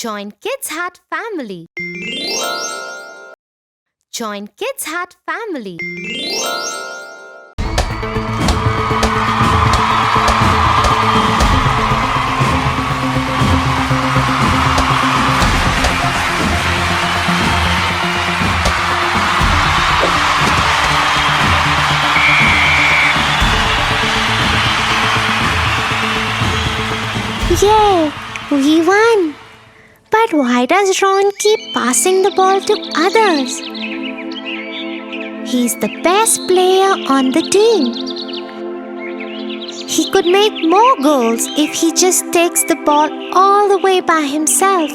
Join Kids Hut family. Join Kids Hut family. Yay! We won! But why does Ron keep passing the ball to others? He's the best player on the team. He could make more goals if he just takes the ball all the way by himself.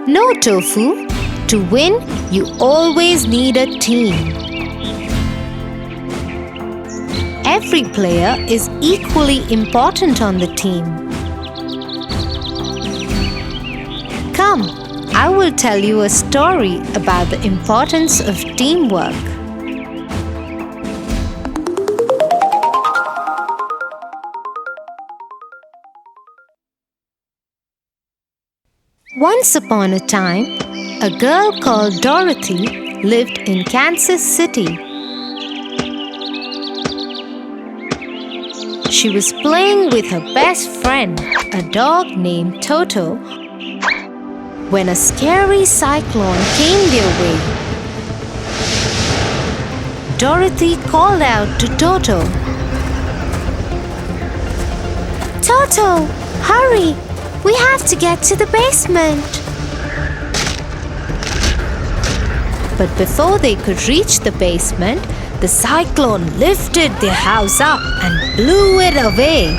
No, Tofu. To win, you always need a team. Every player is equally important on the team. Come, I will tell you a story about the importance of teamwork. Once upon a time, a girl called Dorothy lived in Kansas City. She was playing with her best friend, a dog named Toto, when a scary cyclone came their way. Dorothy called out to Toto, Toto, hurry! We have to get to the basement. But before they could reach the basement, the cyclone lifted their house up and blew it away.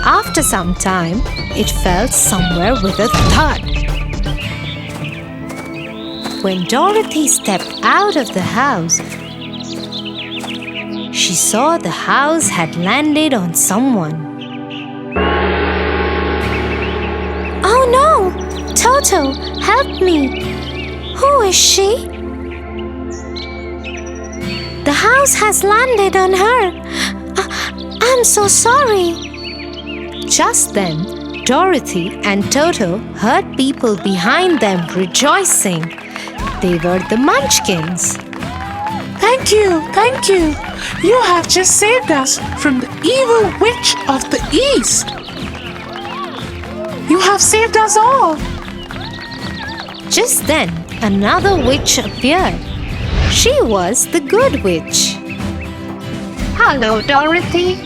After some time, it fell somewhere with a thud. When Dorothy stepped out of the house, she saw the house had landed on someone. Oh no! Toto, help me! Who is she? The house has landed on her. I'm so sorry. Just then, Dorothy and Toto heard people behind them rejoicing. They were the Munchkins. Thank you, thank you. You have just saved us from the evil witch of the East. You have saved us all. Just then, another witch appeared. She was the Good Witch. Hello, Dorothy.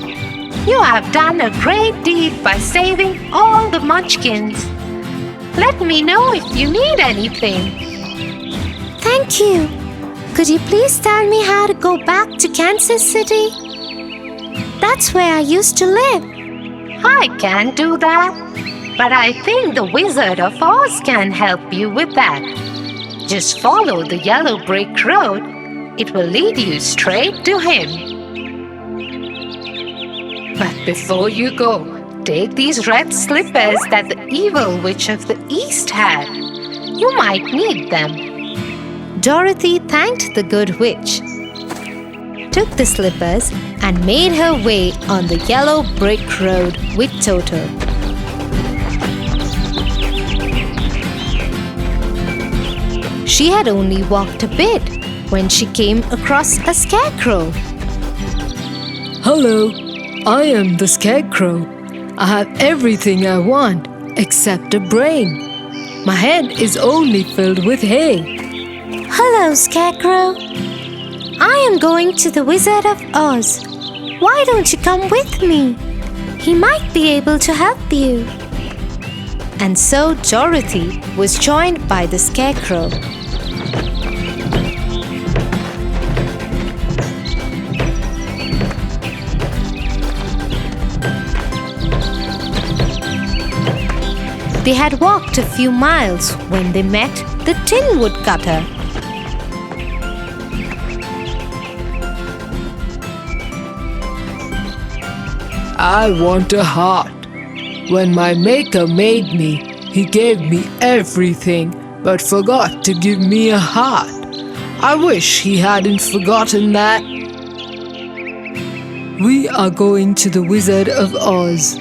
You have done a great deed by saving all the Munchkins. Let me know if you need anything. Thank you. Could you please tell me how to go back to Kansas City? That's where I used to live. I can't do that, but I think the Wizard of Oz can help you with that. Just follow the yellow brick road. It will lead you straight to him. But before you go, take these red slippers that the evil witch of the East had. You might need them. Dorothy thanked the Good Witch, took the slippers, and made her way on the yellow brick road with Toto. She had only walked a bit when she came across a scarecrow. Hello, I am the Scarecrow. I have everything I want except a brain. My head is only filled with hay. Hello, Scarecrow. I am going to the Wizard of Oz. Why don't you come with me? He might be able to help you. And so Dorothy was joined by the Scarecrow. They had walked a few miles when they met the Tin Woodcutter. I want a heart. When my maker made me, he gave me everything but forgot to give me a heart. I wish he hadn't forgotten that. We are going to the Wizard of Oz.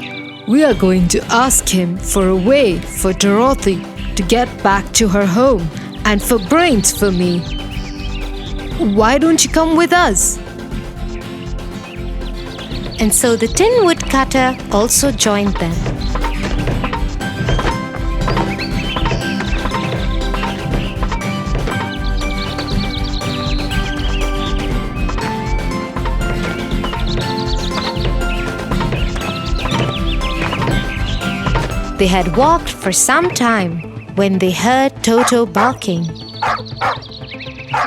We are going to ask him for a way for Dorothy to get back to her home and for brains for me. Why don't you come with us? And so the Tin Woodcutter also joined them. They had walked for some time when they heard Toto barking.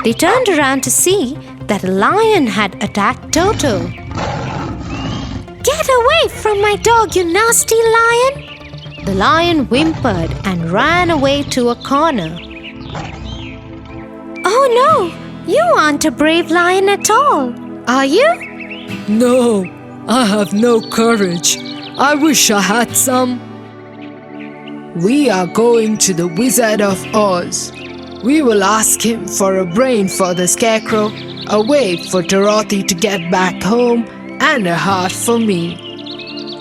They turned around to see that a lion had attacked Toto. "Get away from my dog, you nasty lion!" The lion whimpered and ran away to a corner. "Oh no, you aren't a brave lion at all, are you?" No, I have no courage. I wish I had some. We are going to the Wizard of Oz. We will ask him for a brain for the Scarecrow, a way for Dorothy to get back home, and a heart for me.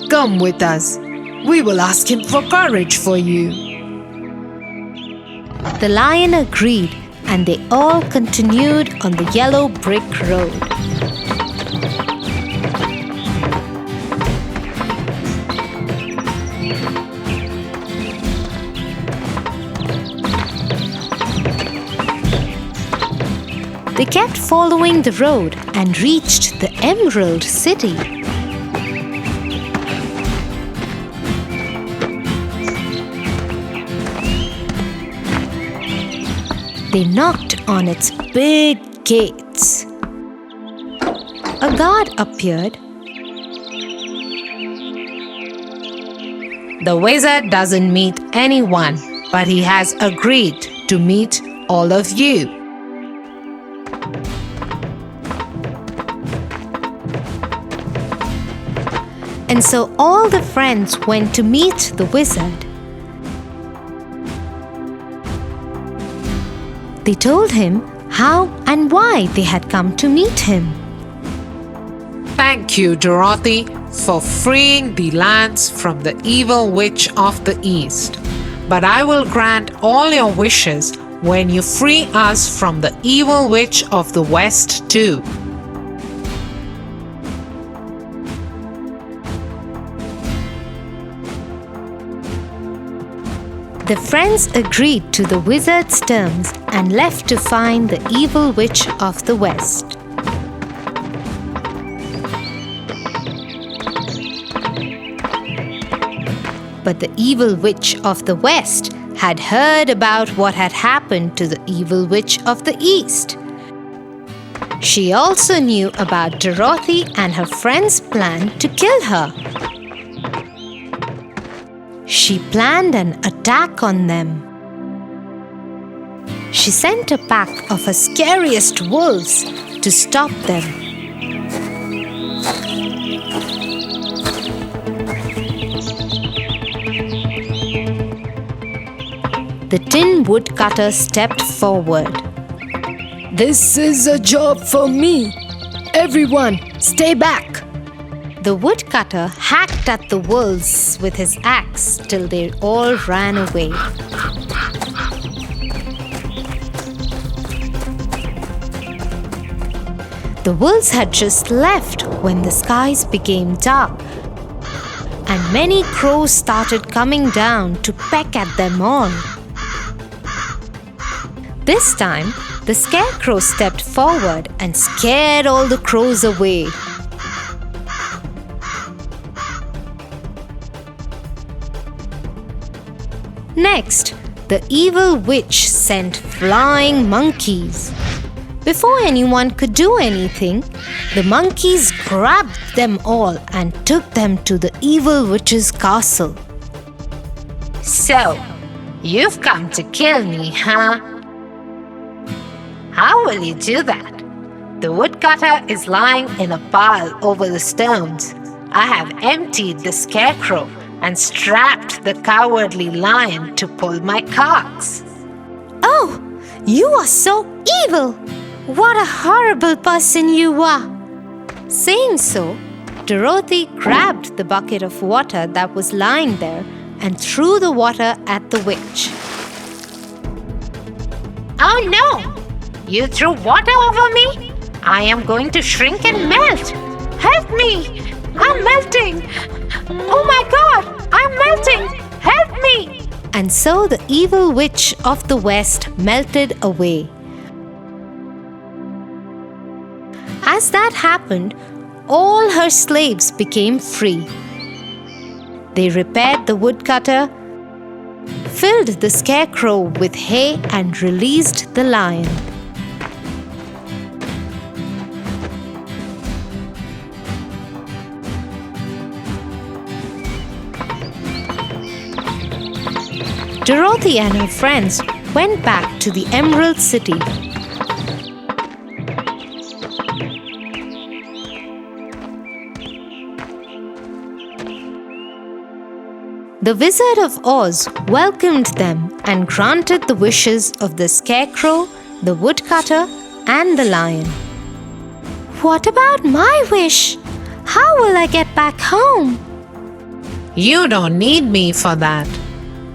Come with us. We will ask him for courage for you. The lion agreed, and they all continued on the yellow brick road. They kept following the road and reached the Emerald City. They knocked on its big gates. A guard appeared. The wizard doesn't meet anyone, but he has agreed to meet all of you. And so all the friends went to meet the wizard. They told him how and why they had come to meet him. Thank you, Dorothy, for freeing the lands from the evil witch of the East. But I will grant all your wishes when you free us from the evil witch of the West too. The friends agreed to the wizard's terms and left to find the evil witch of the West. But the evil witch of the West had heard about what had happened to the evil witch of the East. She also knew about Dorothy and her friends' plan to kill her. She planned an attack on them. She sent a pack of her scariest wolves to stop them. The Tin Woodcutter stepped forward. This is a job for me. Everyone, stay back. The woodcutter hacked at the wolves with his axe till they all ran away. The wolves had just left when the skies became dark, and many crows started coming down to peck at them all. This time, the Scarecrow stepped forward and scared all the crows away. Next, the evil witch sent flying monkeys. Before anyone could do anything, the monkeys grabbed them all and took them to the evil witch's castle. So, you've come to kill me, huh? How will you do that? The woodcutter is lying in a pile over the stones. I have emptied the Scarecrow and strapped the cowardly lion to pull my carts. Oh, you are so evil! What a horrible person you are! Saying so, Dorothy grabbed the bucket of water that was lying there and threw the water at the witch. Oh no! You threw water over me? I am going to shrink and melt! Help me! I'm melting! Oh my God! I'm melting! Help me! And so the evil witch of the west melted away. As that happened, all her slaves became free. They repaired the woodcutter, filled the scarecrow with hay, and released the lion. Dorothy and her friends went back to the Emerald City. The Wizard of Oz welcomed them and granted the wishes of the Scarecrow, the Woodcutter, and the Lion. What about my wish? How will I get back home? You don't need me for that.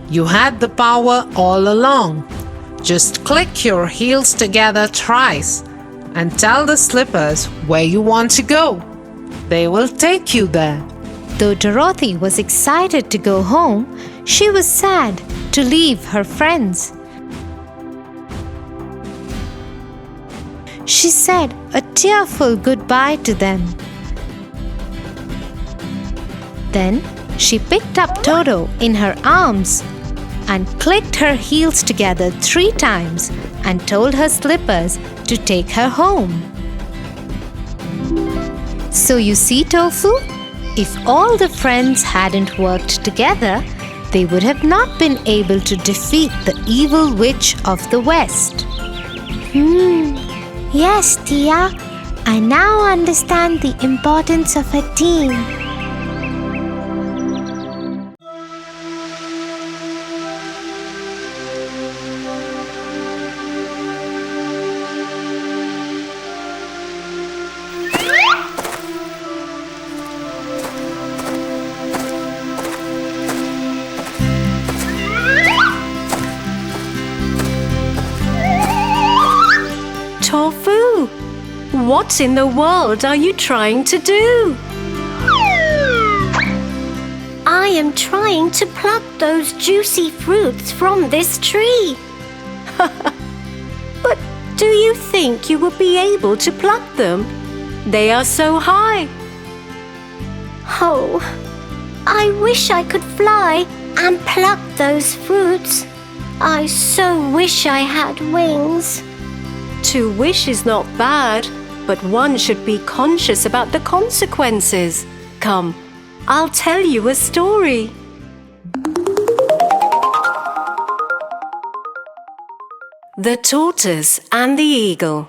You had the power all along. Just click your heels together thrice and tell the slippers where you want to go. They will take you there. Though Dorothy was excited to go home, she was sad to leave her friends. She said a tearful goodbye to them. Then she picked up Toto in her arms and clicked her heels together 3 times and told her slippers to take her home. So you see, Tofu, if all the friends hadn't worked together, they would have not been able to defeat the evil witch of the West. Yes, Tia. I now understand the importance of a team. Tofu, what in the world are you trying to do? I am trying to pluck those juicy fruits from this tree. But do you think you will be able to pluck them? They are so high. Oh, I wish I could fly and pluck those fruits. I so wish I had wings. To wish is not bad, but one should be conscious about the consequences. Come, I'll tell you a story. The Tortoise and the Eagle.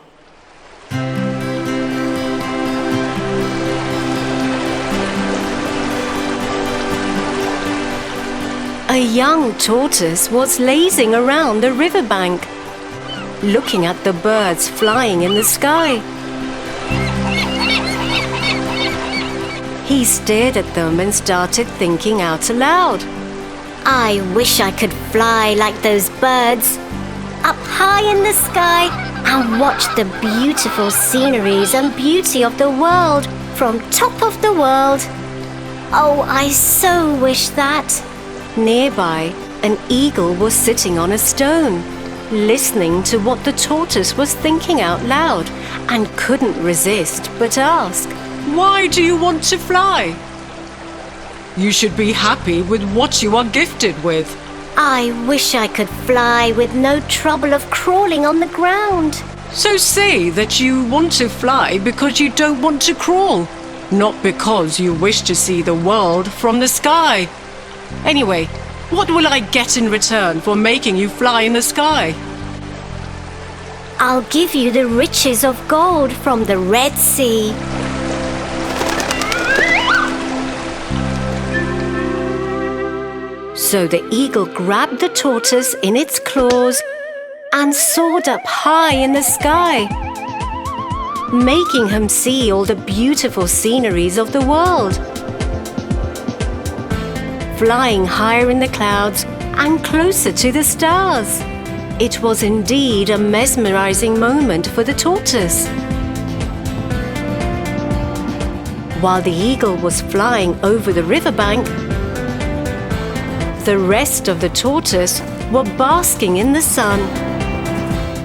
A young tortoise was lazing around the riverbank, looking at the birds flying in the sky. He stared at them and started thinking out aloud. I wish I could fly like those birds, up high in the sky and watch the beautiful sceneries and beauty of the world from top of the world. Oh, I so wish that. Nearby, an eagle was sitting on a stone, listening to what the tortoise was thinking out loud, and couldn't resist but ask, Why do you want to fly? You should be happy with what you are gifted with. I wish I could fly with no trouble of crawling on the ground. So say that you want to fly because you don't want to crawl, not because you wish to see the world from the sky. Anyway, what will I get in return for making you fly in the sky? I'll give you the riches of gold from the Red Sea. So the eagle grabbed the tortoise in its claws and soared up high in the sky. making him see all the beautiful sceneries of the world. Flying higher in the clouds and closer to the stars. It was indeed a mesmerizing moment for the tortoise. While the eagle was flying over the riverbank, the rest of the tortoise were basking in the sun.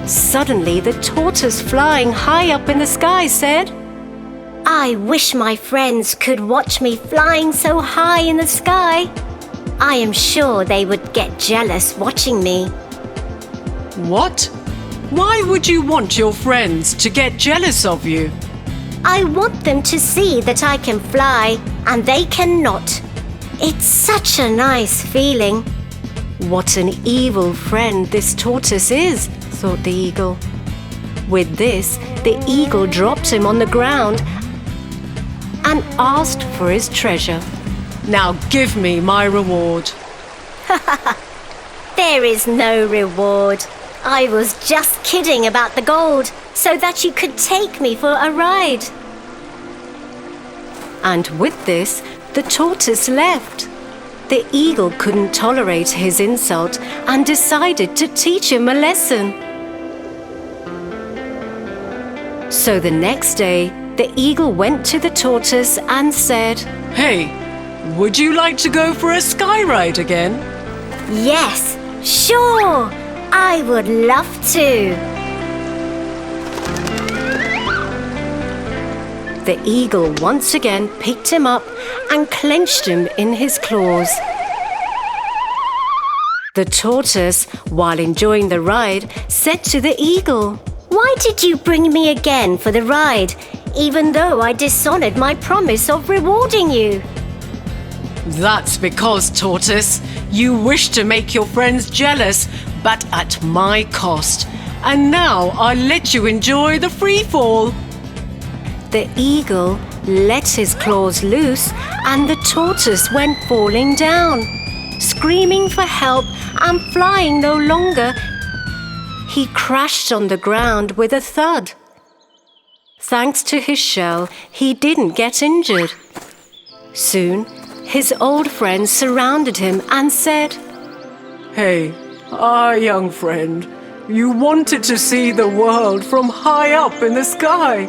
Suddenly, the tortoise flying high up in the sky said, I wish my friends could watch me flying so high in the sky. I am sure they would get jealous watching me. What? Why would you want your friends to get jealous of you? I want them to see that I can fly and they cannot. It's such a nice feeling. What an evil friend this tortoise is, thought the eagle. With this, the eagle dropped him on the ground and asked for his treasure. Now give me my reward. There is no reward. I was just kidding about the gold so that you could take me for a ride. And with this, the tortoise left. The eagle couldn't tolerate his insult and decided to teach him a lesson. So the next day, the eagle went to the tortoise and said, Hey, would you like to go for a sky ride again? Yes, sure. I would love to. The eagle once again picked him up and clenched him in his claws. The tortoise, while enjoying the ride, said to the eagle, Why did you bring me again for the ride, even though I dishonored my promise of rewarding you? That's because, tortoise, you wish to make your friends jealous, but at my cost. And now I'll let you enjoy the free fall. The eagle let his claws loose and the tortoise went falling down. Screaming for help and flying no longer, he crashed on the ground with a thud. Thanks to his shell, he didn't get injured. Soon, his old friends surrounded him and said, Hey, young friend, you wanted to see the world from high up in the sky.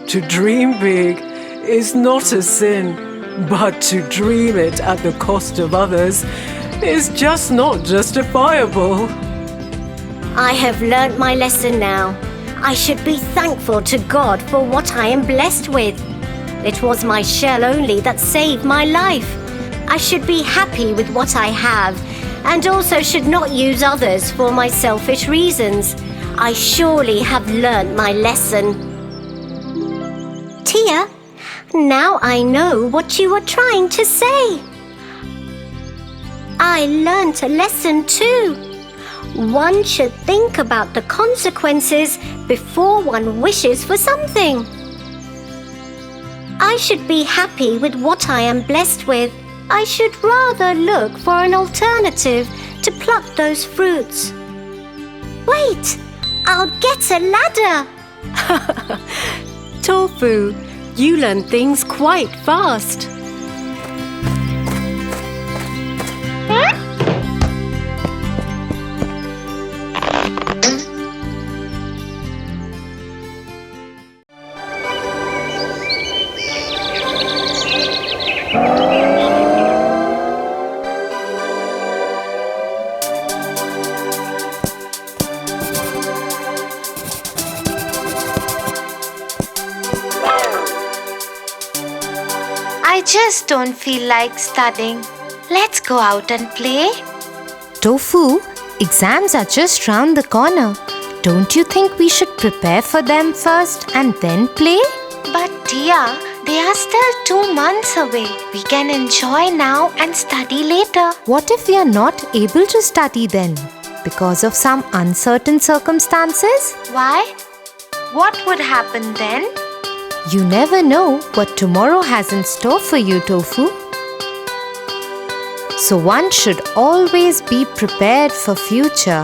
To dream big is not a sin, but to dream it at the cost of others is just not justifiable. I have learnt my lesson now. I should be thankful to God for what I am blessed with. It was my shell only that saved my life. I should be happy with what I have, and also should not use others for my selfish reasons. I surely have learnt my lesson. Tia, now I know what you were trying to say. I learnt a lesson too. One should think about the consequences before one wishes for something. I should be happy with what I am blessed with. I should rather look for an alternative to pluck those fruits. Wait, I'll get a ladder. Tofu, you learn things quite fast. I just don't feel like studying. Let's go out and play. Tofu, exams are just round the corner. Don't you think we should prepare for them first and then play? But Tia, they are still 2 months away. We can enjoy now and study later. What if we are not able to study then? Because of some uncertain circumstances? Why? What would happen then? You never know what tomorrow has in store for you, Tofu. So one should always be prepared for future.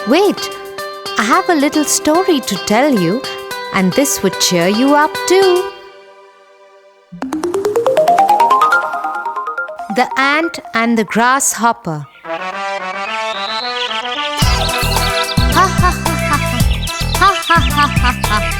Wait, I have a little story to tell you. and this would cheer you up too. The Ant and the Grasshopper. Ha ha ha ha ha. Ha ha ha ha ha.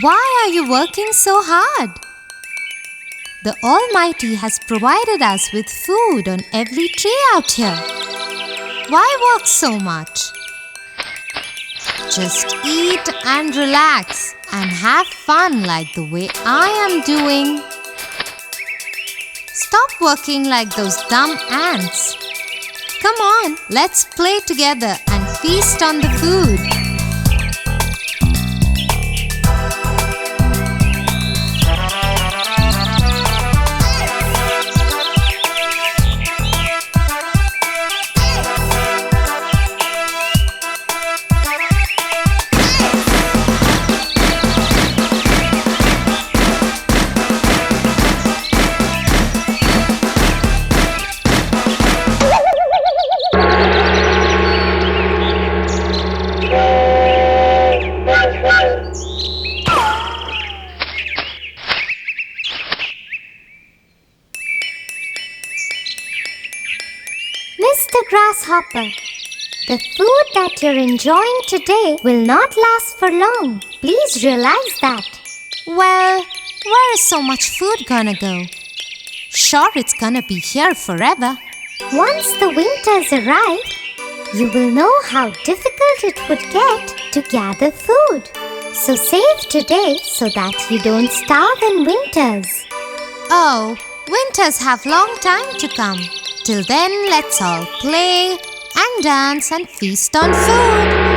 Why are you working so hard? The Almighty has provided us with food on every tree out here. Why work so much? Just eat and relax and have fun like the way I am doing. Stop working like those dumb ants. Come on, let's play together and feast on the food. Mr. Grasshopper, the food that you're enjoying today will not last for long. Please realize that. Well, where is so much food gonna go? Sure, it's gonna be here forever. Once the winters arrive, you will know how difficult it would get to gather food. So save today so that you don't starve in winters. Oh, winters have long time to come. Till then, let's all play and dance and feast on food.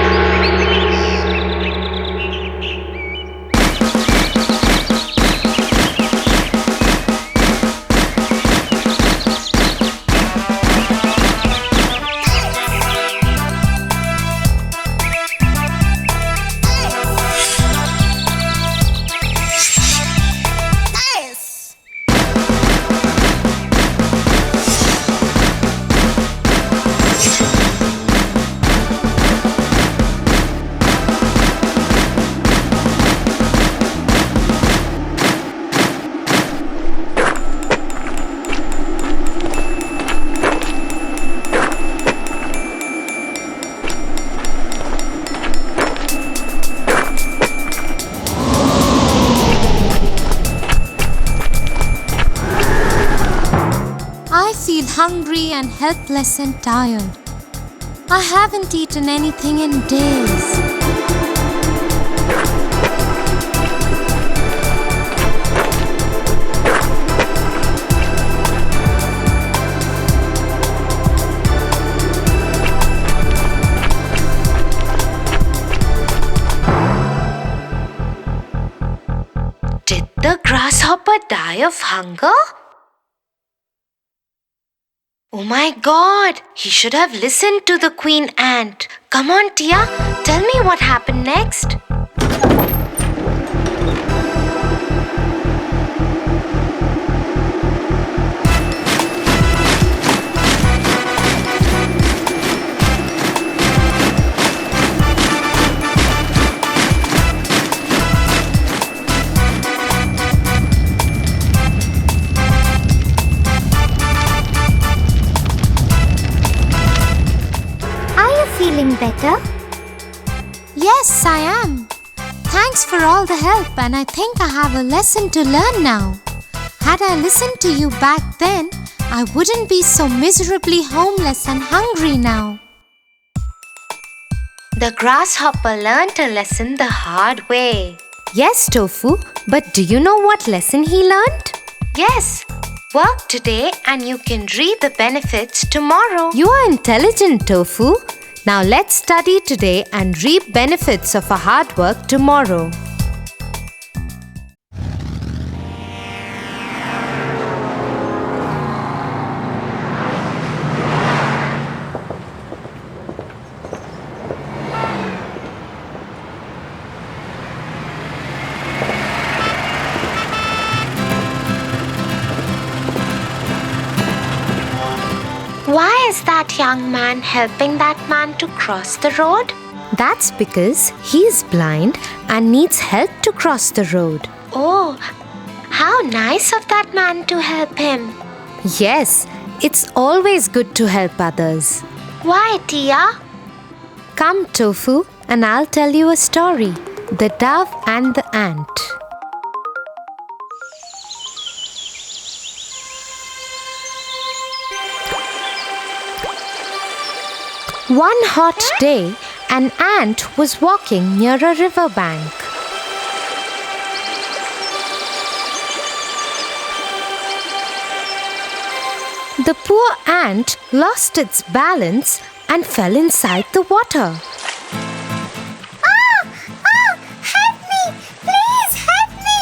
I feel hungry and helpless and tired. I haven't eaten anything in days. Did the grasshopper die of hunger? Oh my God, he should have listened to the queen ant. Come on, Tia, tell me what happened next. better? Yes, I am. Thanks for all the help, and I think I have a lesson to learn now. Had I listened to you back then, I wouldn't be so miserably homeless and hungry now. The grasshopper learned a lesson the hard way. Yes, Tofu, but do you know what lesson he learned? Yes, work today and you can reap the benefits tomorrow. You are intelligent, Tofu. Now let's study today and reap benefits of our hard work tomorrow. Why is that young man helping that man to cross the road? That's because he's blind and needs help to cross the road. Oh, how nice of that man to help him. Yes, it's always good to help others. Why, Tia? Come, Tofu, and I'll tell you a story. The Dove and the Ant. One hot day, an ant was walking near a riverbank. The poor ant lost its balance and fell inside the water. Help me! Please help me!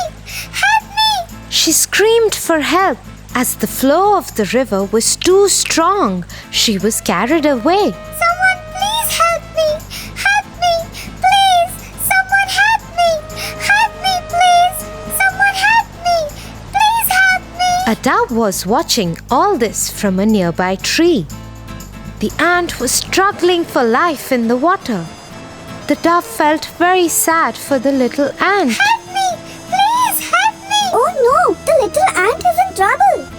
Help me! She screamed for help. As the flow of the river was too strong, she was carried away. Someone please help me! Help me! Please! Someone help me! Help me, please! Someone help me! Please help me! A dove was watching all this from a nearby tree. The ant was struggling for life in the water. The dove felt very sad for the little ant. Help me! Please help me! Oh no! The little ant is in trouble!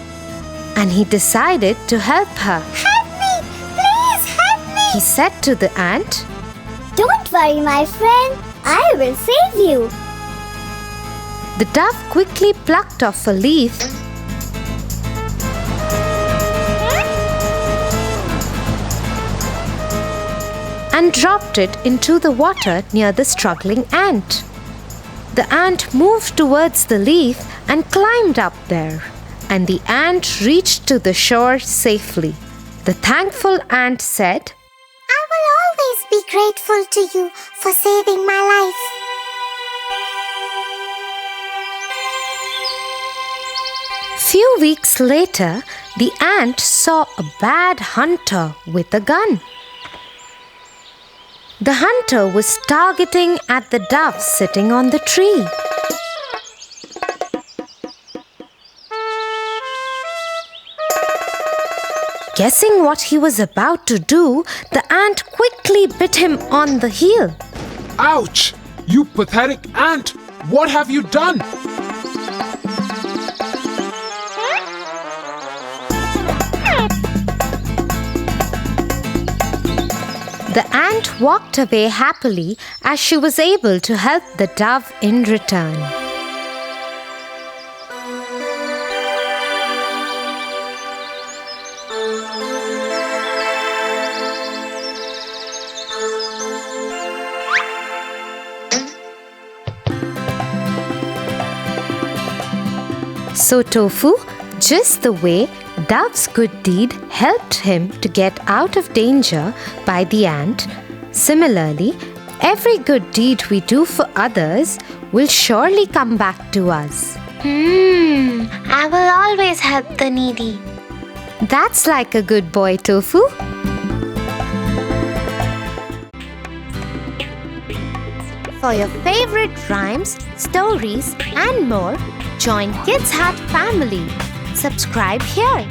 And he decided to help her. Help me! Please help me! He said to the ant, Don't worry, my friend. I will save you. The dove quickly plucked off a leaf and dropped it into the water near the struggling ant. The ant moved towards the leaf and climbed up there, and the ant reached to the shore safely. The thankful ant said, I will always be grateful to you for saving my life. Few weeks later, the ant saw a bad hunter with a gun. The hunter was targeting at the dove sitting on the tree. Guessing what he was about to do, the ant quickly bit him on the heel. Ouch! You pathetic ant! What have you done? The ant walked away happily as she was able to help the dove in return. So Tofu, just the way Dove's good deed helped him to get out of danger by the ant, similarly, every good deed we do for others will surely come back to us. I will always help the needy. That's like a good boy, Tofu. For your favorite rhymes, stories, and more, join Kids Hut family. Subscribe here.